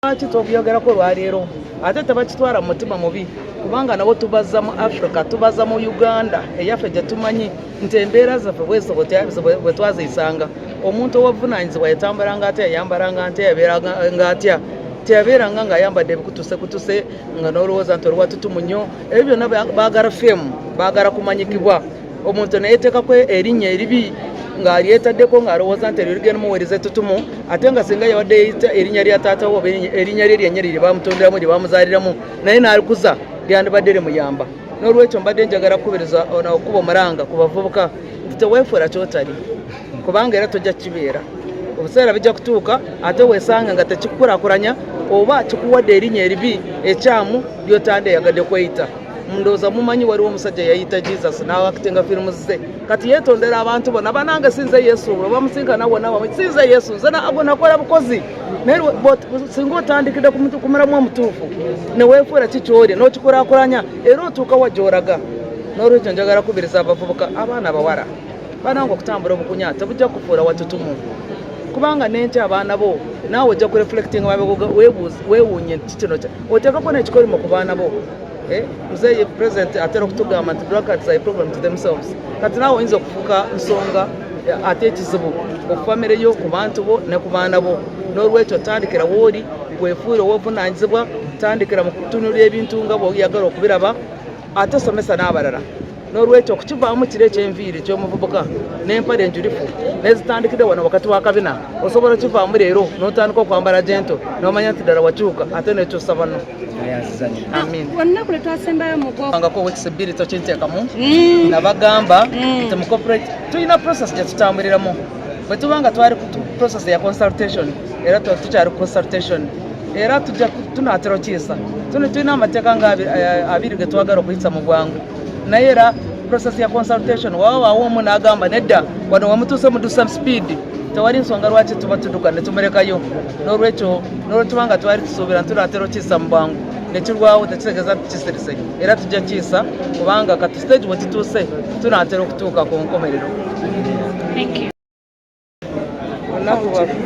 Lwaki tubyogerako lwaleero ate tebakitwala mu mutima mubi kubanga nabo tubaza mu Africa tubaza mu Uganda eyaffe gye tumanyi nti embeera zaffe bwe twaziyisanga omuntu owavunaanyizibwa yatambulanga atya yayambalanga atya yabeeranga atya teyabeeranga ng'ayambadde ebikutusekutuse nga n'olowooza nti olwatutumu nnyo ebyo byonna baagala femu baagala kumanyikibwa omuntu neyeteekako erinnya eribi ng'alyetaddeko ng'alowooza nti eryo ligenda muweereza ettutumu ate nga singa yawadde yeyita erinnya lya taatawo oba erinnya lye lyennyini lye baamutonderamu lye baamuzaaliramu naye n'alikuza lyandibadde limuyamba. N'olwekyo mbadde njagala kukubiriza okuba omulanga ku bavubuka nti teweefuula ky'otali kubanga era tojja kibeera obuseera bijja kutuuka ate weesanga nga tekikukulaakulanya oba kikuwadde erinnya eribi ekyamu lyotandeyagadde kweyita. Ndowooza mumanyi waliwo omusajja yayita Jesus n'awakitenga firimu ze kati yeetondera abantu bonna banange sinze Yesu bamusinkana wonna sinze Yesu nze nakola bukozi naye singa otandikidde ku mulamu omutuufu ne weefuula kikyoli n'okikulaakulanya era otuuka wa gy'olaga. N'olwekyo njagala kubiriza abavubuka abaana abawala banange okutambula obukunya tebujja kufuula watutumu kubanga n'entya abaana bo naawe ojja kureflecting weewuunye nti kino oteekako n'ekikolimo ku baana bo. Mzee President atera okutugamba nti drug cards are a problem to themselves kati naawe oyinza okufuuka nsonga ate ekizibu okufamire yo ku bantu bo ne ku baana bo. N'olwekyo tandikira wooli weefuule owovunaanyizibwa tandikira mu kutunulira ebintu nga bw'oyagala okubiraba ate somesa n'abalala. N'olwekyo okukivaamu kiro ekyenviiri ky'omuvubuka n'empale enjulifu nezitandikidde wano wakati wa kabina osobola okivaamu leero n'otandika okwambala gento n'omanya nti ddala wakyuka ate nekyusa banno. Olunaku lwe twasembayo mu ngako weeks ebbiri tokinteekamu nabagamba nti mu corporate tulina process gye tutambuliramu bwe tuba nga twali ku process ya consultation era tukyali ku consultation era tunaatera okiisa tulina amateeka nga abiri ge twagala okuyisa mu bwangu naye era process ya consultation waawaawo omu n'agamba nedda wano wamutuuse mudusa speed tewali nsonga lwaki tuba tudduka ne tumulekayo. N'olwekyo n'olwetubanga twali tusuubira ntulaatera okiisa mu bwangu nekirwawo tekitegeeza tukisirise era tujja kiisa kubanga kati stage we tutuuse tunaatera okutuuka ku nkomerero.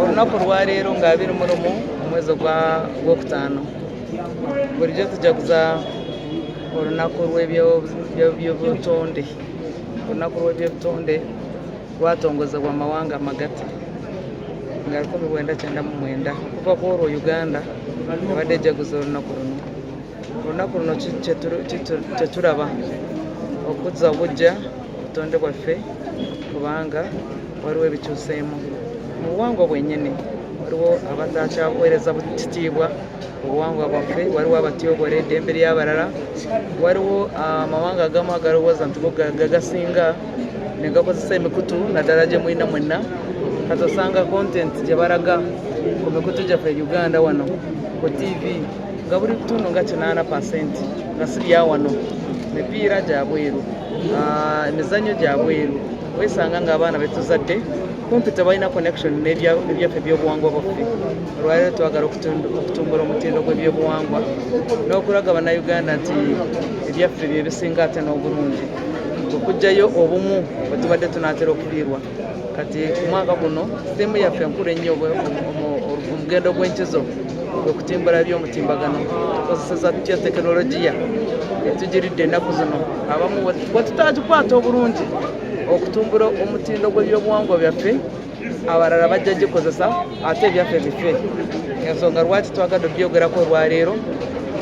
Olunaku lwaleero nga 21 omwezi gw'okutaano bulijjo tujaguza olunaku lw'ebyobutonde. Olunaku lw'ebyobutonde lwatongozebwa amawanga amagatte nga 1999 okuva ku olwo Uganda ebadde ejaguza olunaku luno. Olunaku luno kyetulaba okuzza obujja obutonde bwaffe kubanga waliwo ebikyuseemu mu buwangwa bwennyini waliwo abatakyaweereza kitiibwa obuwangwa bwaffe waliwo abatyobola eddembe ly'abalala waliwo amawanga agamu agalowooza nti gagasinga ne gakozesa emikutu naddala gye mulina mwenna kati osanga content gye balaga ku mikutu gyaffe Uganda wano ku TV nga buli kitundu nga 80% nga si bya wano mipiira gya bweru emizannyo gya bweru weesanga ng'abaana betuzadde kumpi tebalina connection n'ebyaffe ebyobuwangwa bwaffe. Olwaleero twagala okutumbula omutindo gw'ebyobuwangwa n'okulaga bannayuganda nti ebyaffe bye bisinga ate n'obulungi okugyayo obumu bwe tubadde tunaatera okufiirwa. Kati ku mwaka guno sitemu yaffe enkulu ennyo omugendo gw'enkizo kwe kutimbula by'omutimbagano tukozeseza tutya tekinologiya etugiridde ennaku zino abamu bwe tutaagikwata obulungi okutumbula omutindo gw'ebyobuwangwa byaffe abalala bajja gikozesa ate ebyaffe bife. Ensonga lwaki twagadde byogerako olwaleero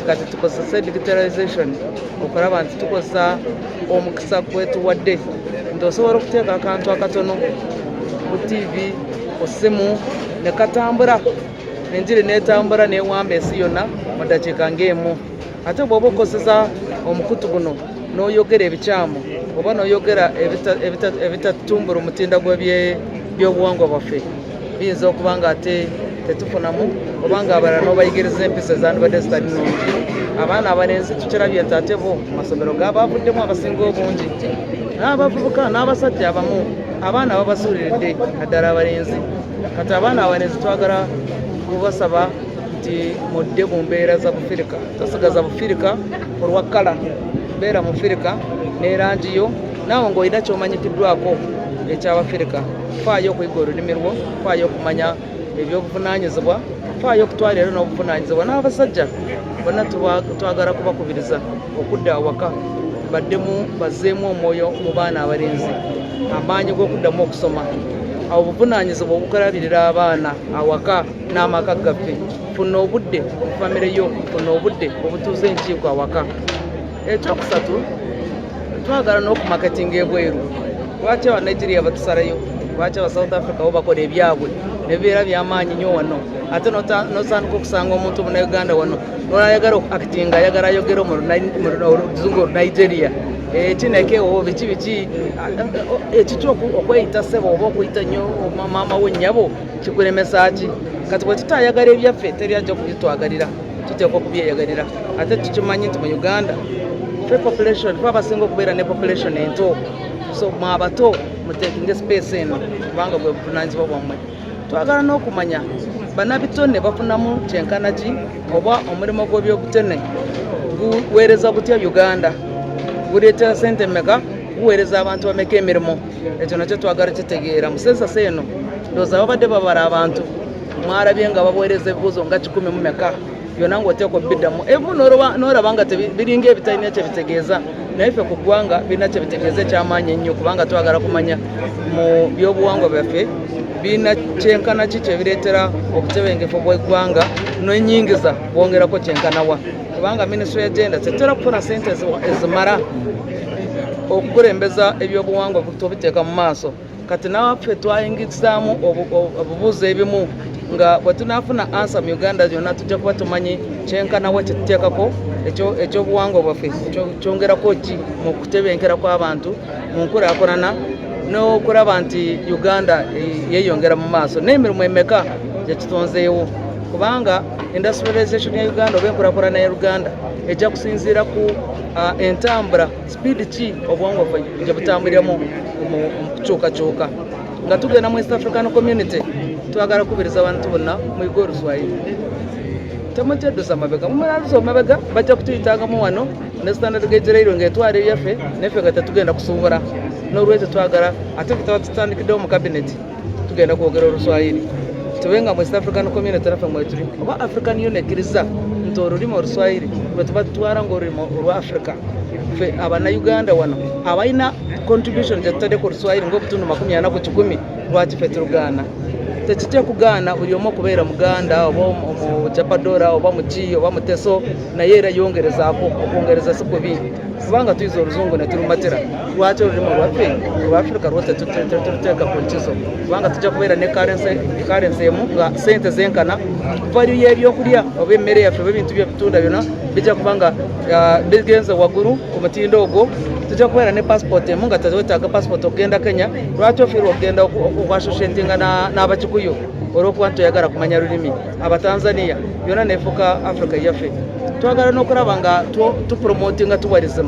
kati tukozesa digitalization okulaba nti tukozesa omukisa gwetuwadde nti osobola okuteeka akantu akatono ku TV ku ssimu ne katambula enjiri n'etambula n'ewamba ensi yonna mu ddakiika ng'emu. Ate bw'oba okozesa omukutu guno n'oyogera ebikyamu oba n'oyogera ebitatumbula omutindo gw'ebyobuwangwa bwaffe biyinza okuba nga ate tetufunamu obanga abalala n'obayigiriza empisa ezandibadde zitali nnungi. Abaana abalenzi tukirabye nti ate bo mu masomero g'abaavuddemu abasinga obungi n'abavubuka n'abasajja abamu abaana babasuuliridde naddala abalenzi. Kati abaana abalenzi twagala kubasaba nti mudde mu mbeera za Bufirika tosigaza Bufirika olwa kkala beera mu Firika n'erangi yo naawe ng'olina ky'omanyikiddwako eky'Abafirika. Faayo okuyiga olulimi lwo, faayo okumanya ebyobuvunaanyizibwa, tufaayo okutwalira n'obuvunaanyizibwa n'abasajja bonna twagala kubakubiriza okudda awaka baddemu bazzeemu omwoyo mu baana abalenzi amaanyi g'okuddamu okusoma awo obuvunaanyizibwa obukalabirira abaana awaka n'amaka gaffe funa obudde famire yo funa obudde obutuuza enkiiko awaka ekyokusatu twagala n'okumakatinga ebweru lwaki aba Nigeria batusalayo lwaki aba South Africa bo bakola ebyabwe nebibeera byamaanyi nnyo wano ate nosandika okusanga omuntu mu Uganda wano nolayagala akitinga ayagala ayogera mu luzungu Nigeria kinekewo biki ekityo okweyita ssebo oba okuyita nnyo maama we nnyabo kikuremesa ki kati bwe tutayagala ebyaffe teri ajja kubitwagalira tuteekwa kubyeyagalira ate tukimanyi nti mu Uganda ffe population fe abasinga okubeera ne population ento so mwabato muteekinga space eno kubanga bwe buvunaanyizibwa bwammwe twagala n'okumanya bannabitone bafunamu kyenkana ki oba omulimu gw'ebyobutone guweereza gutya Uganda guleetera ssente mmeka guweereza abantu bameka emirimu ekyo nakyo twagala kitegeera mu sensasi eno ndowooza babadde babala abantu mwarabye nga babuweereza ebibuuzo nga 10 mu meka byonna ng'oteekwa biddamu ebimu n'olaba nga biringa ebitalina kye bitegeeza naye ffe ku ggwanga birina kye bitegeeza ekyamaanyi ennyo kubanga twagala kumanya mu byobuwangwa byaffe birina kyenkana ki kye bireetera obutebengefu bw'eggwanga n'ennyingiza bwongerako kyenkanawa kubanga minisitule y'agenda tetera kufuna ssente ezimala okukulembeza ebyobuwangwa tubiteeka mu maaso kati nawaffe twayingizaamu obubuuzo ebimu nga bwe tunaafuna ansa mu Uganda yonna tujja kuba tumanyi kyenkanawa kye tuteekako ekyobuwangwa bwaffe kyongerako ki mu kutebenkera kw'abantu mu nkulaakulana n'okulaba nti Uganda yeeyongera mu maaso n'emirimu emeka gyekitonzeewo kubanga industrialization ya Uganda oba enkulaakulana ya Uganda ejja kusinziira ku entambula speed ki obuwangwa bwaffe gye butambuliramu mu kukyukakyuka nga tugenda mu East African Community twagala kubiriza abantu bonna muyiga Oluswayiri temuteddusa mabega mumalalusa mabega bajja kutuyitagamu wano ne standard gauge rail ng'etwala ebyaffe neffe nga tetugenda kusuubula n'olwekyo twagala ate kitaba tutandikiddewo mu cabinet tugenda kwogera Oluswayiri tubenga mu East African Community naffe mwetuli oba African Union ekkiriza nti olulimi Oluswayiri lwe tuba tutwala ng'olulimi olwa Africa ffe abanayuganda wano abalina contribution gye tutaddeko Oluswayiri ng'obutundu 40 ku 100 lwaki ffe tulugaana tekitya kugaana buli omu okubeera muganda oba mu Japadora oba mu Ki oba mu Teso naye era yongerezaako okwongereza si kubi kubanga tuyiza oluzungu ne tulumatira lwaki olulimi olwaffe olwa Africa lwose tuteeka ku nkizo kubanga tujja kubeera ne currency emu nga ssente zenkana valiyo y'ebyokulya oba emmere yaffe oba ebintu byebitunda byonna bijja kubanga bigenze waggulu ku mutindo ogwo tujja kubeera ne passport emu nga tewetaaga passport okugenda Kenya lwaki ofiirwa okugenda okwasociatinga n'abakikuyu olw'okuba nti toyagala kumanya lulimi abatanzania byonna neefuuka Africa yaffe twagala n'okulaba nga tupromotinga tourism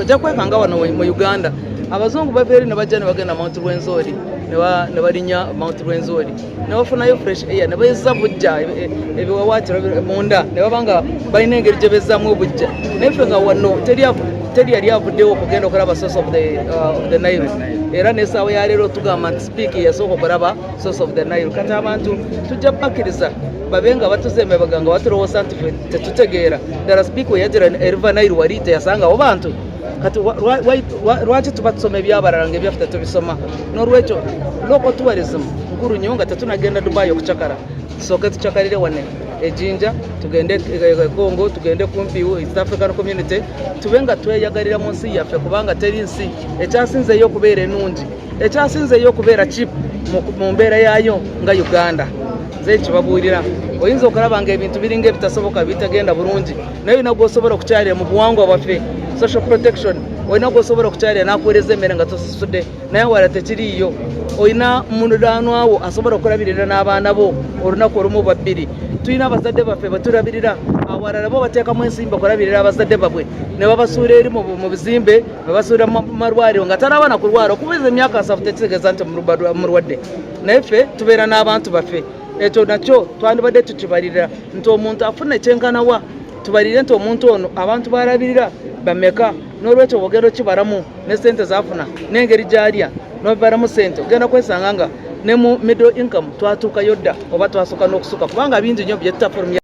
ojja kwekanga wano mu Uganda abazungu babeeri ne bajja ne bagenda Mount Rwenzori ne balinya Mount Rwenzori ne bafunayo fresh air ne bayeza bujja ebiwawaatiro munda ne babanga balina engeri gye bezzaamu obujja naye ffe nga wano teri yali avuddewo okugenda okulaba source of the Nile era n'essaawa ya leero tugamba nti speak yasooka okulaba source of the Nile kati abantu tujja bakkiriza babe nga batuze emabega nga batulowooza nti tetutegeera ddala speak we yajira River Nile wali teyasangawo bantu kati lwaki tuba tusoma ebyabalala ng'ebyaffe tetubisoma n'olwekyo local tourism nkulu nnyo nga tetunagenda Dubai okucakala tusooke tucakalire wane ejinja tugende Congo tugende kumpi East African Community tube nga tweyagalira mu nsi yaffe kubanga teri nsi ekyasinzeeyo okubeera ennungi ekyasinzeeyo okubeera cheap mu mbeera yaayo nga Uganda nze kibabuulira oyinza okulaba nga ebintu biringa ebitasoboka bitagenda bulungi naye olina gw'osobola okukyalira mu buwangwa bwaffe social protection olina gw'osobola okukyalira n'akuweereza emmere nga tosasudde naye wala tekiriiyo olina muliraanwawo asobola okulabirira n'abaana bo olunaku olumu babbiri tulina abazadde baffe batulabirira awalala bo bateekamu ensimbi okulabirira abazadde babwe ne babasuula eri mu bizimbe ne basuula mu malwaliro nga talaba na kulwala okubeeza emyaka 7 tekitegeeza nti mulwadde naye ffe tubeera n'abantu baffe ekyo nakyo twandibadde tukibalirira nti omuntu afuna ekyenkanawa tubalire nti omuntu ono abantu balabirira bameka n'olwekyo bwogero kibalamu ne ssente zafuna n'engeri gy'alya n'obibalamu ssente ogenda kwesanga nga ne mu middle income twatuukayo dda oba twasooka n'okusukka kubanga bingi nnyo bye tutafulumya